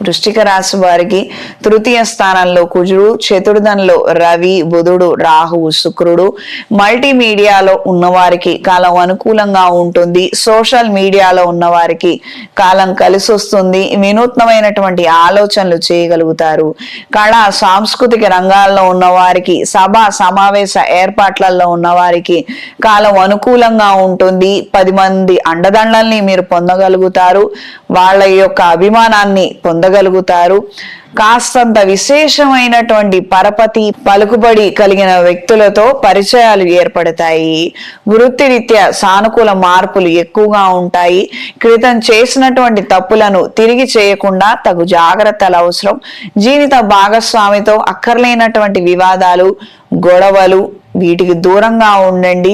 వృశ్చిక రాశి వారికి తృతీయ స్థానంలో కుజుడు, చతుర్థంలో రవి, బుధుడు, రాహువు, శుక్రుడు. మల్టీమీడియాలో ఉన్నవారికి కాలం అనుకూలంగా ఉంటుంది. సోషల్ మీడియాలో ఉన్నవారికి కాలం కలిసి వస్తుంది. వినూత్నమైనటువంటి ఆలోచనలు చేయగలుగుతారు. కళా సాంస్కృతిక రంగాల్లో ఉన్నవారికి, సభా సమావేశ ఏర్పాట్లలో ఉన్నవారికి కాలం అనుకూలంగా ఉంటుంది. 10 మంది అండదండల్ని మీరు పొందగలుగుతారు. వాళ్ళ యొక్క అభిమానాన్ని పొందగలుగుతారు. కాస్తంత విశేషమైనటువంటి పరపతి, పలుకుబడి కలిగిన వ్యక్తులతో పరిచయాలు ఏర్పడతాయి. వృత్తిరీత్యా సానుకూల మార్పులు ఎక్కువగా ఉంటాయి. క్రితం చేసినటువంటి తప్పులను తిరిగి చేయకుండా తగు జాగ్రత్తలు అవసరం. జీవిత భాగస్వామితో అక్కర్లేనటువంటి వివాదాలు, గొడవలు వీటికి దూరంగా ఉండండి.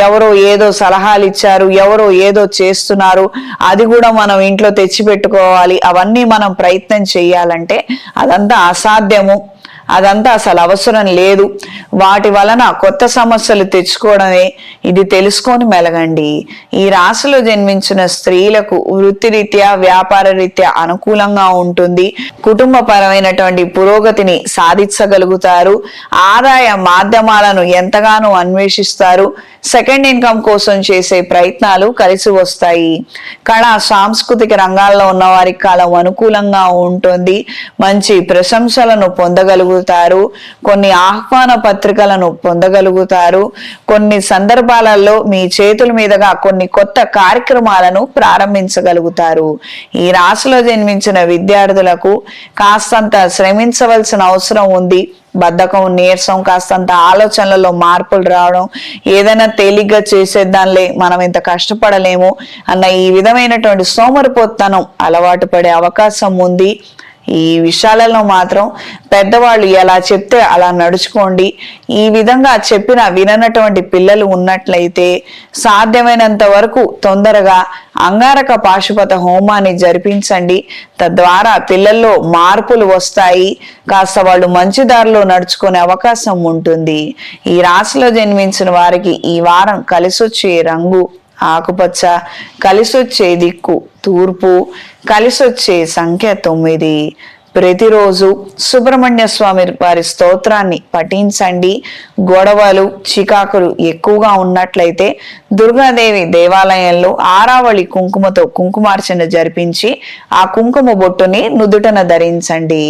ఎవరో ఏదో సలహాలు ఇచ్చారు, ఎవరో ఏదో చేస్తున్నారు, అది కూడా మనం ఇంట్లో తెచ్చిపెట్టుకోవాలి, అవన్నీ మనం ప్రయత్నం చేయాలంటే అదంతా అసాధ్యము. అదంతా అసలు అవసరం లేదు. వాటి వలన కొత్త సమస్యలు తెచ్చుకోవడమే. ఇది తెలుసుకొని మెలగండి. ఈ రాశిలో జన్మించిన స్త్రీలకు వృత్తిరీత్యా, వ్యాపార రీత్యా అనుకూలంగా ఉంటుంది. కుటుంబపరమైనటువంటి పురోగతిని సాధించగలుగుతారు. ఆదాయ మాధ్యమాలను ఎంతగానో అన్వేషిస్తారు. సెకండ్ ఇన్కమ్ కోసం చేసే ప్రయత్నాలు కలిసి వస్తాయి. కళా సాంస్కృతిక రంగాల్లో ఉన్న వారికి కాలం అనుకూలంగా ఉంటుంది. మంచి ప్రశంసలను పొందగలుగుతారు. కొన్ని ఆహ్వాన పత్రికలను పొందగలుగుతారు. కొన్ని సందర్భాలలో మీ చేతుల మీదుగా కొన్ని కొత్త కార్యక్రమాలను ప్రారంభించగలుగుతారు. ఈ రాశిలో జన్మించిన విద్యార్థులకు కాస్తంత శ్రమించవలసిన అవసరం ఉంది. బద్ధకం, నీరసం, కాస్తంత ఆలోచనలలో మార్పులు రావడం, ఏదైనా తేలిగ్గా చేసేద్దాంలే, మనం ఇంత కష్టపడలేము అన్న ఈ విధమైనటువంటి సోమరిపోతనం అలవాటు పడే అవకాశం ఉంది. ఈ విషయాలలో మాత్రం పెద్దవాళ్ళు ఎలా చెప్తే అలా నడుచుకోండి. ఈ విధంగా చెప్పిన విననటువంటి పిల్లలు ఉన్నట్లయితే సాధ్యమైనంత వరకు తొందరగా అంగారక పాశుపత హోమాన్ని జరిపించండి. తద్వారా పిల్లల్లో మార్పులు వస్తాయి. కాస్త వాళ్ళు మంచి దారిలో నడుచుకునే అవకాశం ఉంటుంది. ఈ రాశిలో జన్మించిన వారికి ఈ వారం కలిసొచ్చే రంగు ఆకుపచ్చ, కలిసొచ్చే దిక్కు తూర్పు, కలిసొచ్చే సంఖ్య 9. ప్రతిరోజు సుబ్రహ్మణ్య స్వామి వారి స్తోత్రాన్ని పఠించండి. గొడవలు, చికాకులు ఎక్కువగా ఉన్నట్లయితే దుర్గాదేవి దేవాలయంలో ఆరావళి కుంకుమతో కుంకుమార్చన జరిపించి ఆ కుంకుమ బొట్టుని నుదుటన ధరించండి.